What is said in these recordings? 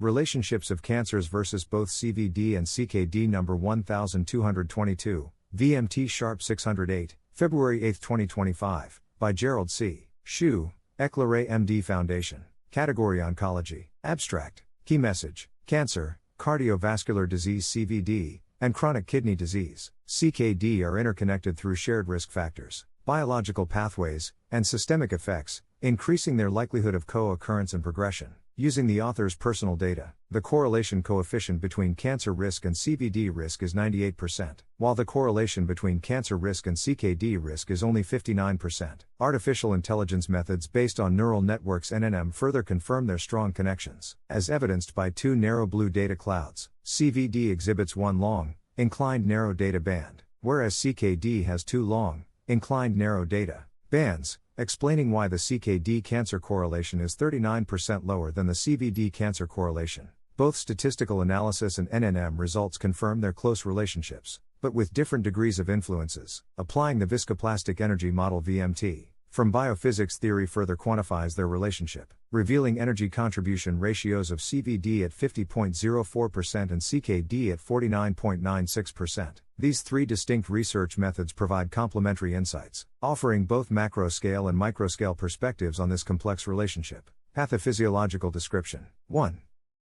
Relationships of Cancers versus both CVD and CKD number 1222, VMT Sharp 608, February 8, 2025, by Gerald C. Shu, EclaireMD Foundation. Category Oncology. Abstract. Key message: Cancer, cardiovascular disease CVD, and chronic kidney disease, CKD are interconnected through shared risk factors, biological pathways, and systemic effects, increasing their likelihood of co-occurrence and progression. Using the author's personal data, the correlation coefficient between cancer risk and CVD risk is 98%, while the correlation between cancer risk and CKD risk is only 59%. Artificial intelligence methods based on neural networks (NNM) further confirm their strong connections, as evidenced by two narrow blue data clouds. CVD exhibits one long, inclined narrow data band, whereas CKD has two long, inclined narrow data bands, explaining why the CKD-cancer correlation is 39% lower than the CVD-cancer correlation. Both statistical analysis and NNM results confirm their close relationships, but with different degrees of influences. Applying the viscoplastic energy model VMT from biophysics theory further quantifies their relationship, revealing energy contribution ratios of CVD at 50.04% and CKD at 49.96%. These three distinct research methods provide complementary insights, offering both macro-scale and micro-scale perspectives on this complex relationship. Pathophysiological description. 1.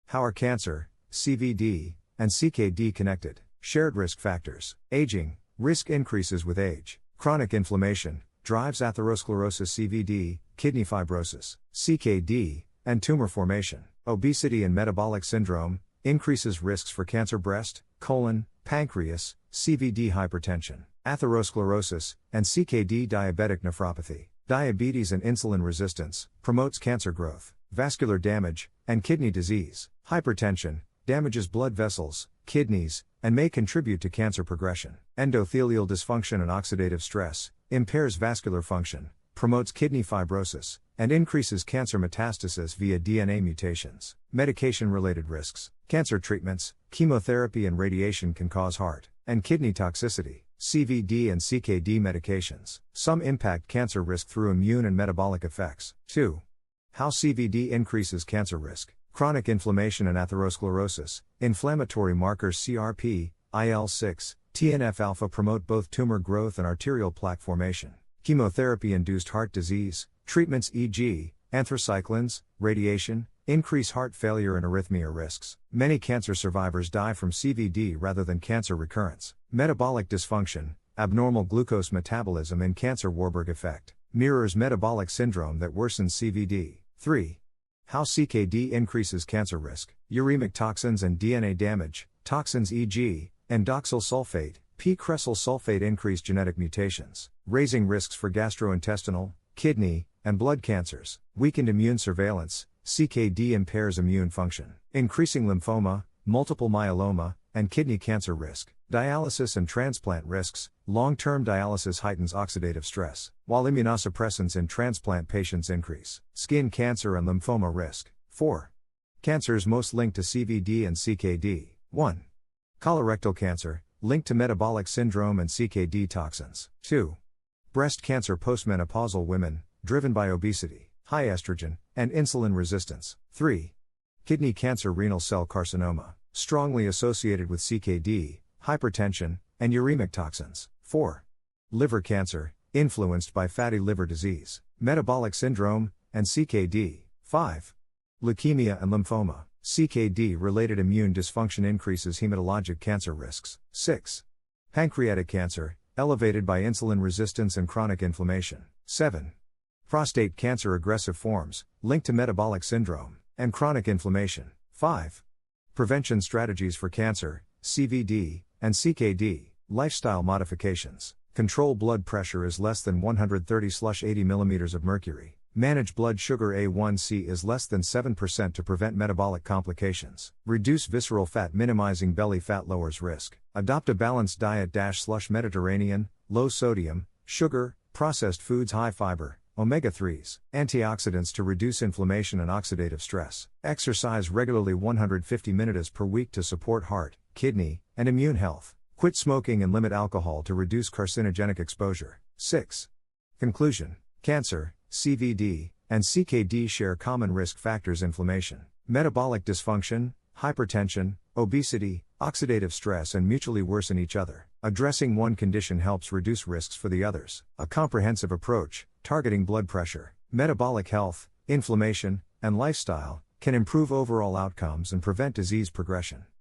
How are cancer, CVD, and CKD connected? Shared risk factors. Aging, risk increases with age. Chronic inflammation, drives atherosclerosis CVD, kidney fibrosis, CKD, and tumor formation. Obesity and metabolic syndrome, increases risks for cancer breast, colon, pancreas, CVD hypertension, atherosclerosis, and CKD diabetic nephropathy. Diabetes and insulin resistance, promotes cancer growth, vascular damage, and kidney disease. Hypertension, damages blood vessels, kidneys, and may contribute to cancer progression. Endothelial dysfunction and oxidative stress, impairs vascular function, promotes kidney fibrosis, and increases cancer metastasis via DNA mutations. Medication-related risks. Cancer treatments, chemotherapy and radiation can cause heart and kidney toxicity. CVD and CKD medications. Some impact cancer risk through immune and metabolic effects. 2. How CVD increases cancer risk. Chronic inflammation and atherosclerosis, inflammatory markers CRP, IL-6, TNF-alpha promote both tumor growth and arterial plaque formation. Chemotherapy-induced heart disease, treatments e.g., anthracyclines, radiation, increase heart failure and arrhythmia risks. Many cancer survivors die from CVD rather than cancer recurrence. Metabolic dysfunction, abnormal glucose metabolism in cancer Warburg effect, mirrors metabolic syndrome that worsens CVD. 3. How CKD increases cancer risk. Uremic toxins and DNA damage, toxins e.g., endoxyl sulfate, p-cresyl sulfate increase genetic mutations, raising risks for gastrointestinal, kidney, and blood cancers. Weakened immune surveillance, CKD impairs immune function, increasing lymphoma, multiple myeloma, and kidney cancer risk. Dialysis and transplant risks, long-term dialysis heightens oxidative stress, while immunosuppressants in transplant patients increase skin cancer and lymphoma risk. 4. Cancers most linked to CVD and CKD. 1. Colorectal cancer, linked to metabolic syndrome and CKD toxins. 2. Breast cancer postmenopausal women, driven by obesity, high estrogen, and insulin resistance. 3. Kidney cancer renal cell carcinoma, strongly associated with CKD, hypertension, and uremic toxins. 4. Liver cancer, influenced by fatty liver disease, metabolic syndrome, and CKD. 5. Leukemia and lymphoma, CKD-related immune dysfunction increases hematologic cancer risks. 6. Pancreatic cancer, elevated by insulin resistance and chronic inflammation. 7. Prostate cancer aggressive forms, linked to metabolic syndrome, and chronic inflammation. 5. Prevention strategies for cancer, CVD, and CKD. Lifestyle modifications. Control blood pressure is less than 130/80 mm of mercury. Manage blood sugar A1C is less than 7% to prevent metabolic complications. Reduce visceral fat. Minimizing belly fat lowers risk. Adopt a balanced diet / Mediterranean, low sodium, sugar, processed foods, high fiber, omega-3s, antioxidants to reduce inflammation and oxidative stress. Exercise regularly 150 minutes per week to support heart, kidney, and immune health. Quit smoking and limit alcohol to reduce carcinogenic exposure. 6. Conclusion. Cancer, CVD, and CKD share common risk factors: inflammation, Metabolic dysfunction, hypertension, obesity, oxidative stress, and mutually worsen each other. Addressing one condition helps reduce risks for the others. A comprehensive approach, targeting blood pressure, metabolic health, inflammation, and lifestyle, can improve overall outcomes and prevent disease progression.